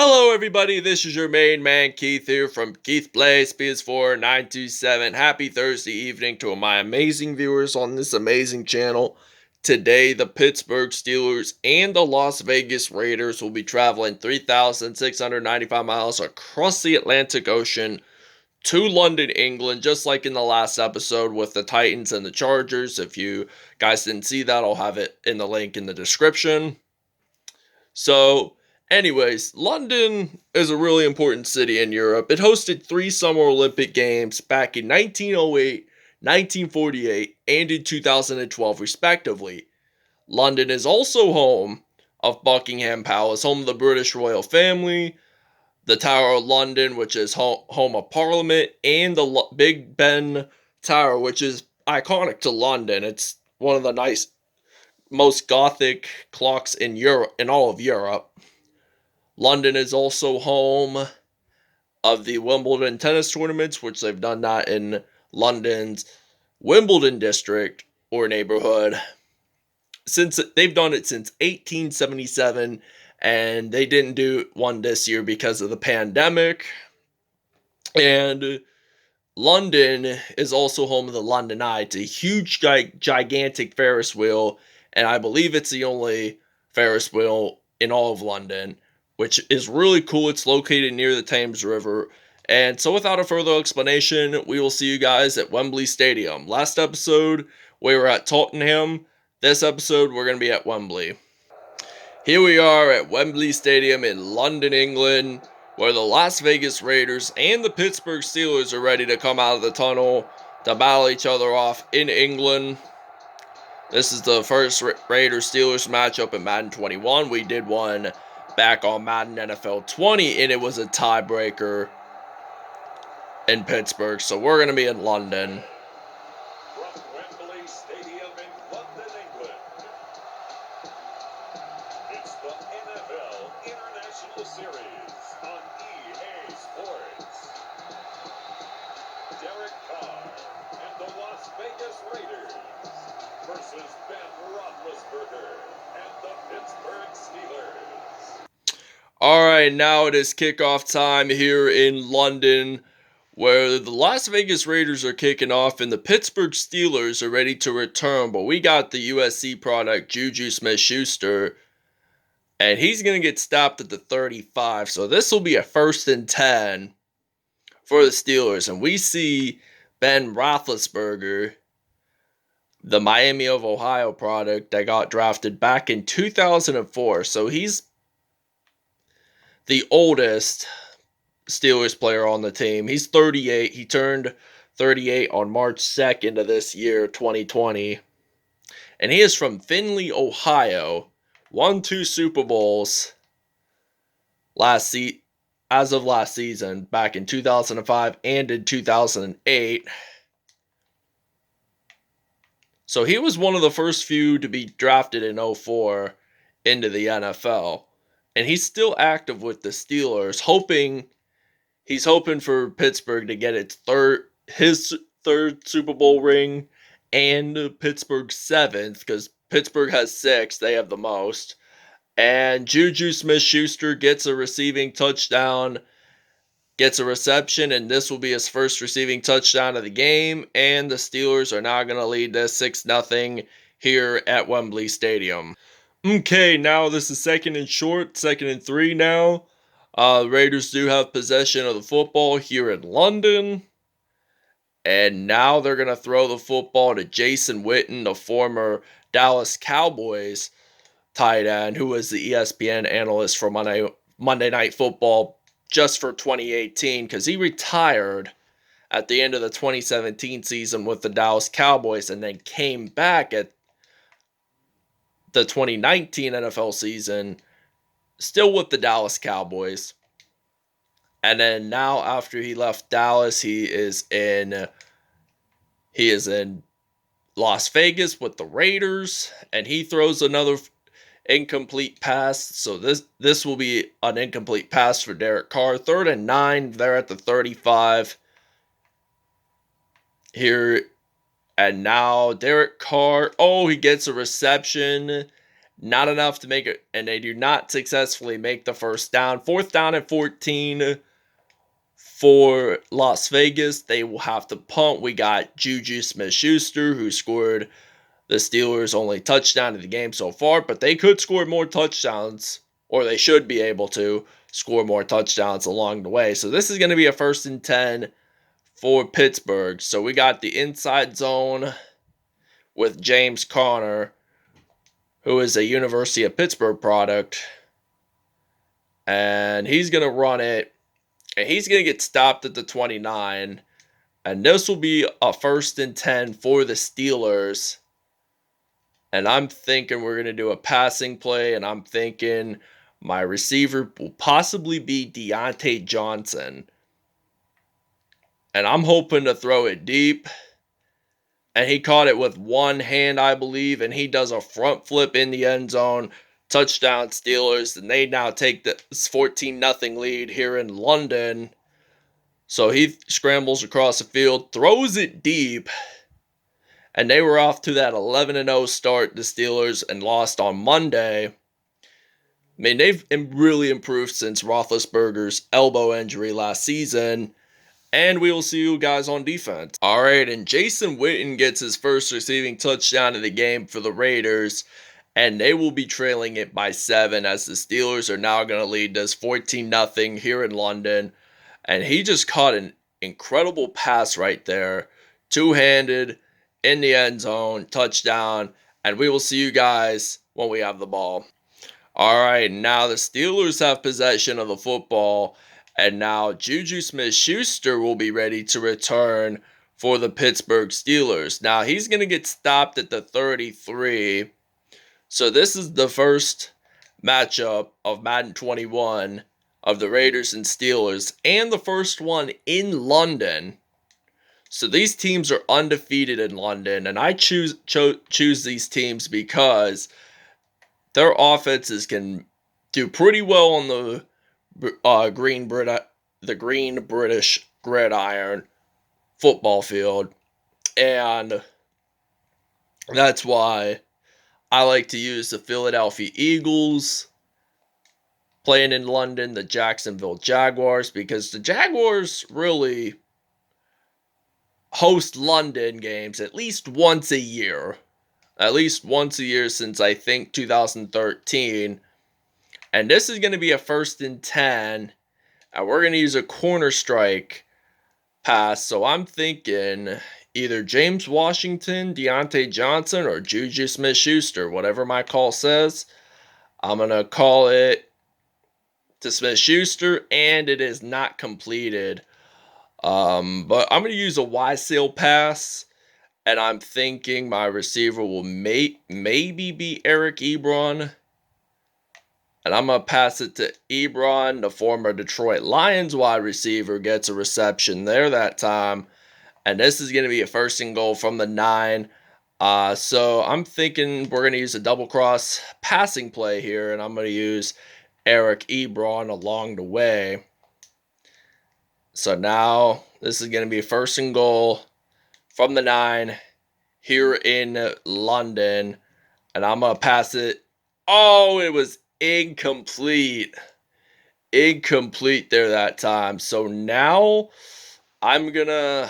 Hello everybody, this is your main man Keith here from Keith Plays PS4 927. Happy Thursday evening to my amazing viewers on this amazing channel. Today the Pittsburgh Steelers and the Las Vegas Raiders will be traveling 3,695 miles across the Atlantic Ocean to London, England, just like in the last episode with the Titans and the Chargers. If you guys didn't see that, I'll have it in the link in the description. So, anyways, London is a really important city in Europe. It hosted 3 Summer Olympic Games back in 1908, 1948, and in 2012, respectively. London is also home of Buckingham Palace, home of the British royal family, the Tower of London, which is home of Parliament, and the Big Ben Tower, which is iconic to London. It's one of the most Gothic clocks in Europe, in all of Europe. London is also home of the Wimbledon tennis tournaments, which they've done that in London's Wimbledon district or neighborhood. Since they've done it since 1877, and they didn't do one this year because of the pandemic. And London is also home of the London Eye. It's a huge, gigantic Ferris wheel, and I believe it's the only Ferris wheel in all of London, which is really cool. It's located near the Thames River. And so without a further explanation, we will see you guys at Wembley Stadium. Last episode, we were at Tottenham. This episode, we're going to be at Wembley. Here we are at Wembley Stadium in London, England, where the Las Vegas Raiders and the Pittsburgh Steelers are ready to come out of the tunnel to battle each other off in England. This is the first Raiders-Steelers matchup in Madden 21. We did one back on Madden NFL 20, and it was a tiebreaker in Pittsburgh. So we're going to be in London. From Wembley Stadium in London, England, it's the NFL International Series on EA Sports. Derek Carr and the Las Vegas Raiders versus Ben Roethlisberger and the Pittsburgh Steelers. Alright, now it is kickoff time here in London, where the Las Vegas Raiders are kicking off and the Pittsburgh Steelers are ready to return. But we got the USC product, Juju Smith-Schuster, and he's going to get stopped at the 35. So this will be a 1st and 10 for the Steelers. And we see Ben Roethlisberger, the Miami of Ohio product that got drafted back in 2004. So he's the oldest Steelers player on the team. He's 38. He turned 38 on March 2nd of this year, 2020. And he is from Findlay, Ohio. Won 2 Super Bowls as of last season, back in 2005 and in 2008. So he was one of the first few to be drafted in 04 into the NFL. And he's still active with the Steelers, he's hoping for Pittsburgh to get his third Super Bowl ring and Pittsburgh's 7th, because Pittsburgh has 6, they have the most. And Juju Smith-Schuster gets a receiving touchdown, gets a reception, and this will be his first receiving touchdown of the game. And the Steelers are now going to lead this 6-0 here at Wembley Stadium. Okay, now this is 2nd and short, 2nd and 3 now. The Raiders do have possession of the football here in London. And now they're going to throw the football to Jason Witten, the former Dallas Cowboys tight end, who was the ESPN analyst for Monday Night Football just for 2018, because he retired at the end of the 2017 season with the Dallas Cowboys and then came back at the 2019 NFL season, still with the Dallas Cowboys. And then now after he left Dallas, he is in Las Vegas with the Raiders, and he throws another incomplete pass. So this will be an incomplete pass for Derek Carr. 3rd and 9, they're at the 35 here. And now Derek Carr, he gets a reception Not enough to make it, and they do not successfully make the first down. 4th down and 14 for Las Vegas. They will have to punt. We got Juju Smith-Schuster, who scored the Steelers' only touchdown of the game so far, but they could score more touchdowns, or they should be able to score more touchdowns along the way. So this is going to be a 1st and 10 for Pittsburgh. So we got the inside zone with James Conner, who is a University of Pittsburgh product, and he's going to run it, and he's going to get stopped at the 29, and this will be a 1st and 10 for the Steelers. And I'm thinking we're going to do a passing play, and I'm thinking my receiver will possibly be Deontay Johnson. And I'm hoping to throw it deep. And he caught it with one hand, I believe, and he does a front flip in the end zone. Touchdown Steelers, and they now take the 14-0 lead here in London. So he scrambles across the field, throws it deep, and they were off to that 11-0 start, the Steelers, and lost on Monday. I mean, they've really improved since Roethlisberger's elbow injury last season. And we will see you guys on defense. All right, and Jason Witten gets his first receiving touchdown of the game for the Raiders. And they will be trailing it by 7 as the Steelers are now going to lead this 14-0 here in London. And he just caught an incredible pass right there. Two-handed in the end zone, touchdown. And we will see you guys when we have the ball. All right, now the Steelers have possession of the football. And now Juju Smith-Schuster will be ready to return for the Pittsburgh Steelers. Now he's going to get stopped at the 33. So this is the first matchup of Madden 21 of the Raiders and Steelers, and the first one in London. So these teams are undefeated in London, and I choose these teams because their offenses can do pretty well on the green British gridiron football field, and that's why I like to use the Philadelphia Eagles playing in London, the Jacksonville Jaguars, because the Jaguars really host London games at least once a year. At least once a year since, I think, 2013. And this is going to be a 1st and 10. And we're going to use a corner strike pass. So I'm thinking either James Washington, Deontay Johnson, or Juju Smith-Schuster, whatever my call says. I'm going to call it to Smith-Schuster, and it is not completed. But I'm going to use a Y-sail pass, and I'm thinking my receiver will maybe be Eric Ebron. And I'm going to pass it to Ebron, the former Detroit Lions wide receiver, gets a reception there that time. And this is going to be a 1st and goal from the 9. So I'm thinking we're going to use a double cross passing play here, and I'm going to use Eric Ebron along the way. So now this is going to be a 1st and goal from the 9 here in London. And I'm going to pass it. Oh, it was incomplete. Incomplete there that time. So now I'm going to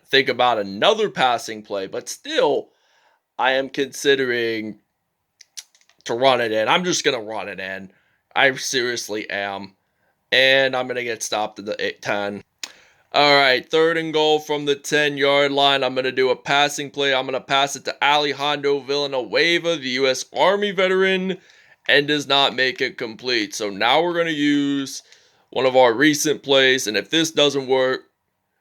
think about another passing play, but still I am considering to run it in. I'm just going to run it in. I seriously am. And I'm going to get stopped at the 10. All right, 3rd and goal from the 10-yard line. I'm going to do a passing play. I'm going to pass it to Alejandro Villanueva, the U.S. Army veteran, and does not make it complete. So now we're going to use one of our recent plays, and if this doesn't work,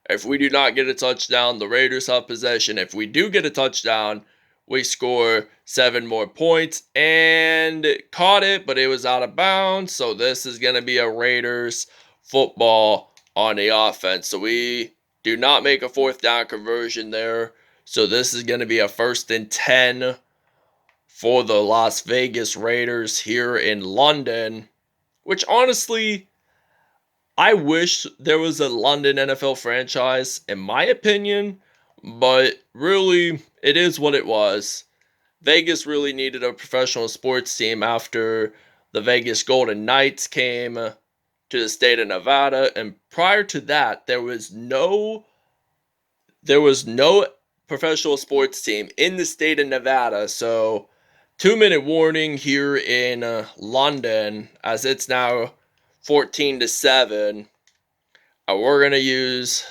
if we do not get a touchdown, the Raiders have possession. If we do get a touchdown, we score 7 more points, and caught it, but it was out of bounds. So this is going to be a Raiders football on the offense. So we do not make a 4th down conversion there. So this is going to be a 1st and 10 for the Las Vegas Raiders here in London, which honestly, I wish there was a London NFL franchise, in my opinion, but really, it is what it was. Vegas really needed a professional sports team after the Vegas Golden Knights came to the state of Nevada, and prior to that, there was no professional sports team in the state of Nevada. So, 2-minute warning here in London, as it's now 14-7. We're gonna use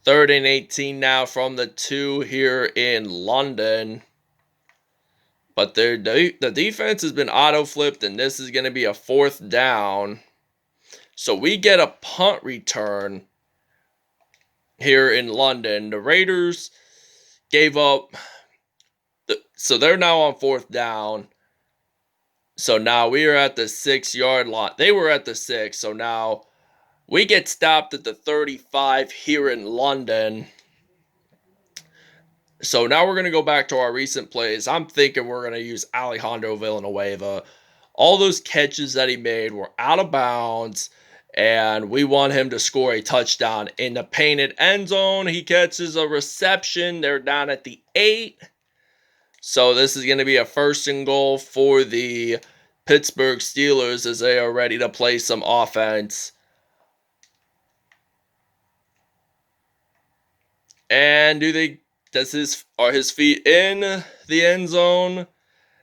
3rd and 18 now from the 2 here in London. But the defense has been auto flipped, and this is going to be a 4th down. So we get a punt return here in London. The Raiders gave up. So they're now on 4th down. So now we are at the 6-yard line. They were at the 6. So now we get stopped at the 35 here in London. So now we're going to go back to our recent plays. I'm thinking we're going to use Alejandro Villanueva. All those catches that he made were out of bounds, and we want him to score a touchdown in the painted end zone. He catches a reception. They're down at the 8. So this is going to be a 1st and goal for the Pittsburgh Steelers as they are ready to play some offense. And are his feet in the end zone?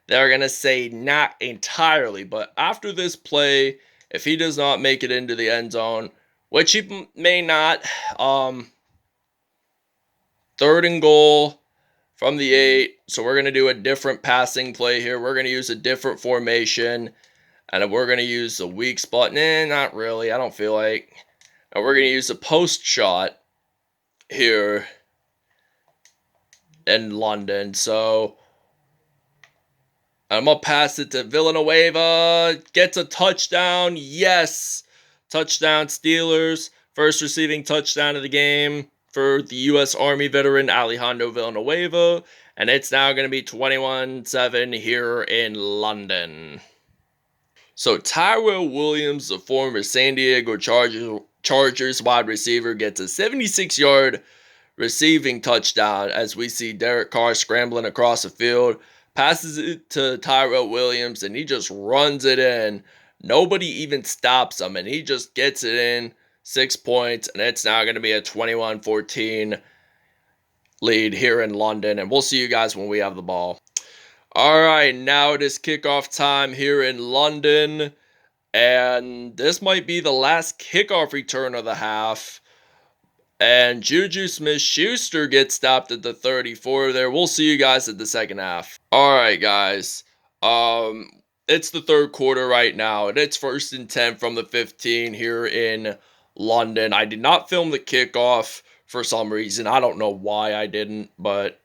They're going to say not entirely, but after this play, if he does not make it into the end zone, which he may not, 3rd and goal from the 8. So we're going to do a different passing play here. We're going to use a different formation, and we're going to use the weak spot. Not really. I don't feel like. And we're going to use a post shot here in London. So I'm going to pass it to Villanueva. Gets a touchdown. Yes. Touchdown Steelers. First receiving touchdown of the game for the U.S. Army veteran Alejandro Villanueva. And it's now going to be 21-7 here in London. So Tyrell Williams, the former San Diego Chargers wide receiver, gets a 76-yard receiving touchdown as we see Derek Carr scrambling across the field. Passes it to Tyrell Williams, and he just runs it in. Nobody even stops him, and he just gets it in. 6 points, and it's now going to be a 21-14 lead here in London, and we'll see you guys when we have the ball. All right, now it is kickoff time here in London, and this might be the last kickoff return of the half. And Juju Smith-Schuster gets stopped at the 34 there. We'll see you guys at the second half. All right, guys. It's the 3rd quarter right now, and it's 1st and 10 from the 15 here in London. I did not film the kickoff for some reason. I don't know why I didn't, but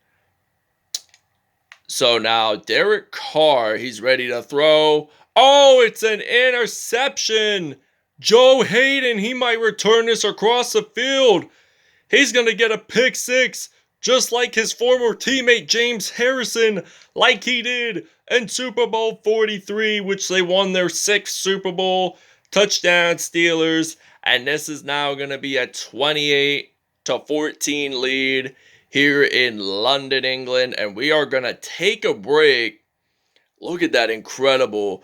so now Derek Carr, he's ready to throw. Oh, it's an interception. Joe Hayden, he might return this across the field. He's going to get a pick 6, just like his former teammate James Harrison, like he did in Super Bowl 43, which they won their 6th Super Bowl. Touchdown Steelers, and this is now going to be a 28-14 lead here in London, England, and we are going to take a break. Look at that incredible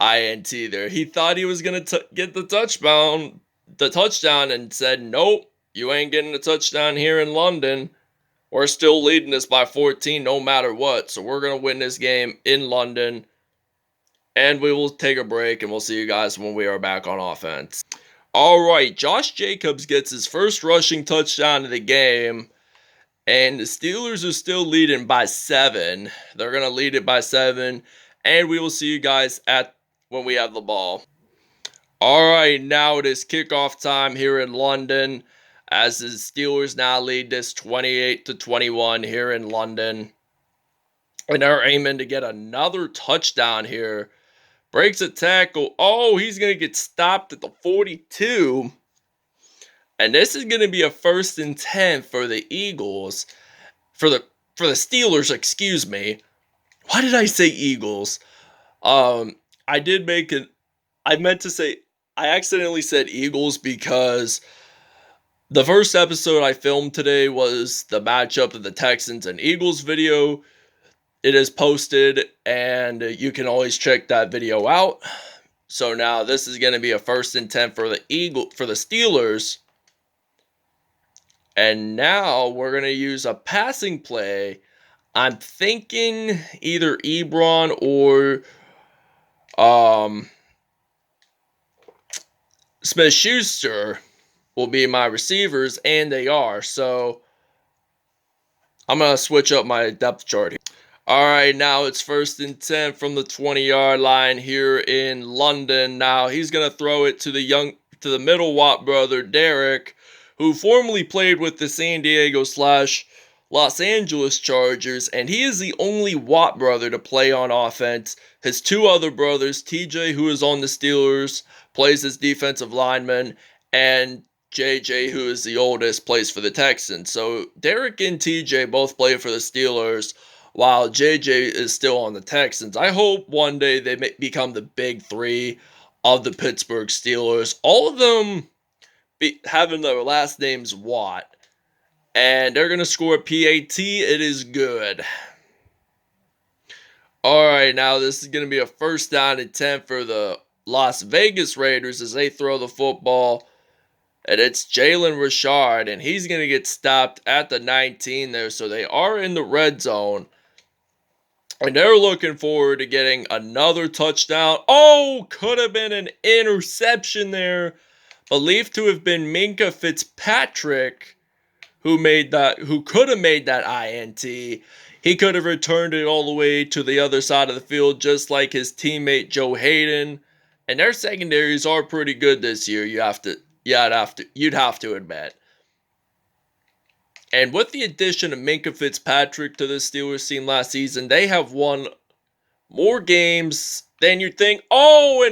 INT there. He thought he was going to get the touchdown, and said, nope, you ain't getting a touchdown here in London. We're still leading this by 14 no matter what, so we're going to win this game in London. And we will take a break, and we'll see you guys when we are back on offense. All right, Josh Jacobs gets his first rushing touchdown of the game, and the Steelers are still leading by 7. They're going to lead it by 7, and we will see you guys when we have the ball. All right, now it is kickoff time here in London, as the Steelers now lead this 28-21 here in London. And they're aiming to get another touchdown here. Breaks a tackle. Oh, he's going to get stopped at the 42. And this is going to be a 1st and 10 for the Eagles. For the Steelers, excuse me. Why did I say Eagles? I accidentally said Eagles because the first episode I filmed today was the matchup of the Texans and Eagles video. it is posted, and you can always check that video out. So now this is going to be a 1st and 10 for the Steelers. And now we're going to use a passing play. I'm thinking either Ebron or Smith-Schuster will be my receivers, and they are. So I'm going to switch up my depth chart here. All right, now it's 1st and 10 from the 20-yard line here in London. Now he's going to throw it to the middle Watt brother, Derek, who formerly played with the San Diego / Los Angeles Chargers, and he is the only Watt brother to play on offense. His 2 other brothers, TJ, who is on the Steelers, plays as defensive lineman, and JJ, who is the oldest, plays for the Texans. So Derek and TJ both play for the Steelers, while JJ is still on the Texans. I hope one day they become the big 3 of the Pittsburgh Steelers. All of them having their last names Watt. And they're going to score a PAT. It is good. Alright, now this is going to be a 1st down and 10 for the Las Vegas Raiders as they throw the football. And it's Jalen Richard, and he's going to get stopped at the 19 there. So they are in the red zone. And they're looking forward to getting another touchdown. Oh, could have been an interception there. Believed to have been Minka Fitzpatrick who could have made that INT. He could have returned it all the way to the other side of the field, just like his teammate Joe Hayden. And their secondaries are pretty good this year, you'd have to admit. And with the addition of Minka Fitzpatrick to the Steelers team last season, they have won more games than you'd think. Oh,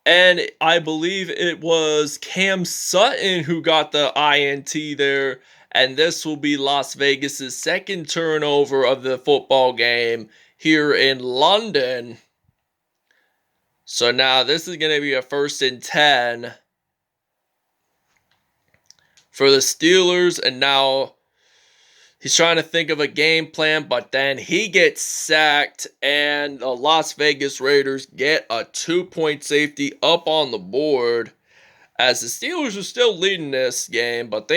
and I believe it was Cam Sutton who got the INT there. And this will be Las Vegas' 2nd turnover of the football game here in London. So now this is going to be a 1st and 10 for the Steelers. And now he's trying to think of a game plan, but then he gets sacked, and the Las Vegas Raiders get a 2-point safety up on the board, as the Steelers are still leading this game, but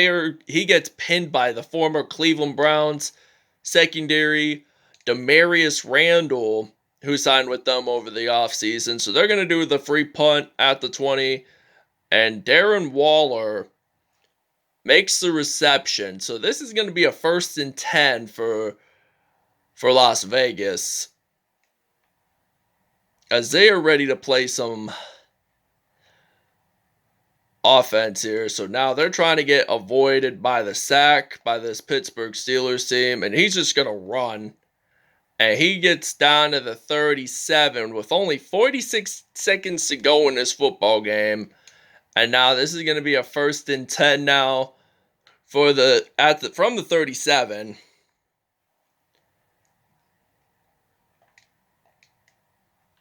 he gets pinned by the former Cleveland Browns secondary, Demarius Randall, who signed with them over the offseason. So they're going to do the free punt at the 20, and Darren Waller makes the reception. So this is going to be a 1st and 10 for Las Vegas, as they are ready to play some offense here. So now they're trying to get avoided by the sack by this Pittsburgh Steelers team, and he's just going to run. And he gets down to the 37 with only 46 seconds to go in this football game. And now this is going to be a 1st and 10 now from the 37.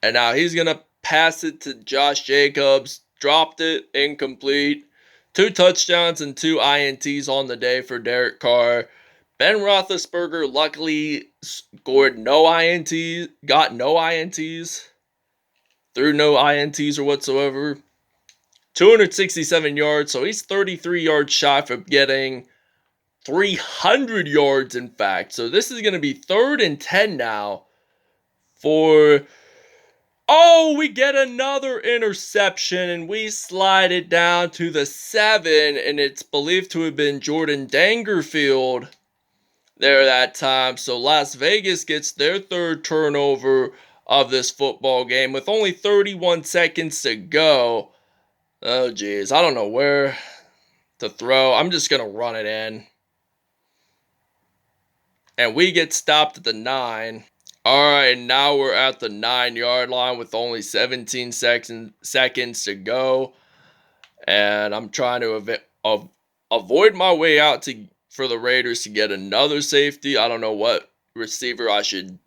And now he's going to pass it to Josh Jacobs. Dropped it, incomplete. 2 touchdowns and 2 INTs on the day for Derek Carr. Ben Roethlisberger luckily got no INTs, threw no INTs or whatsoever. 267 yards, so he's 33 yards shy of getting 300 yards, in fact. So this is going to be 3rd and 10 now for... Oh, we get another interception, and we slide it down to the 7, and it's believed to have been Jordan Dangerfield there that time. So Las Vegas gets their 3rd turnover of this football game with only 31 seconds to go. Oh, geez. I don't know where to throw. I'm just going to run it in. And we get stopped at the 9. Alright, now we're at the 9-yard line with only 17 seconds to go. And I'm trying to avoid my way out for the Raiders to get another safety. I don't know what receiver I should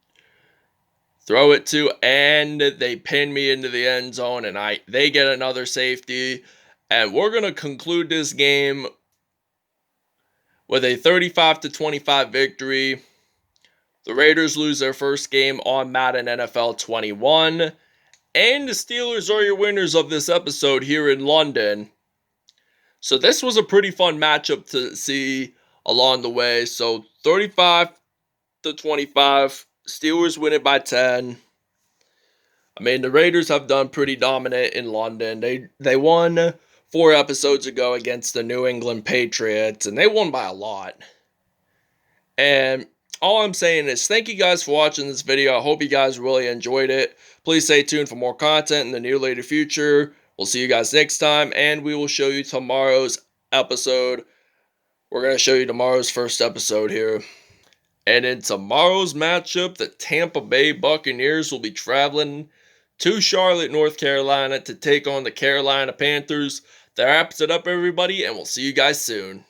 throw it to. And they pin me into the end zone, and they get another safety. And we're going to conclude this game with a 35-25 victory The Raiders lose their first game on Madden NFL 21. And the Steelers are your winners of this episode here in London. So this was a pretty fun matchup to see along the way. So 35-25, Steelers win it by 10. I mean, the Raiders have done pretty dominant in London. They won 4 episodes ago against the New England Patriots, and they won by a lot. And all I'm saying is thank you guys for watching this video. I hope you guys really enjoyed it. Please stay tuned for more content in the near later future. We'll see you guys next time, and we will show you tomorrow's episode. We're going to show you tomorrow's first episode here. And in tomorrow's matchup, the Tampa Bay Buccaneers will be traveling to Charlotte, North Carolina to take on the Carolina Panthers. That wraps it up, everybody, and we'll see you guys soon.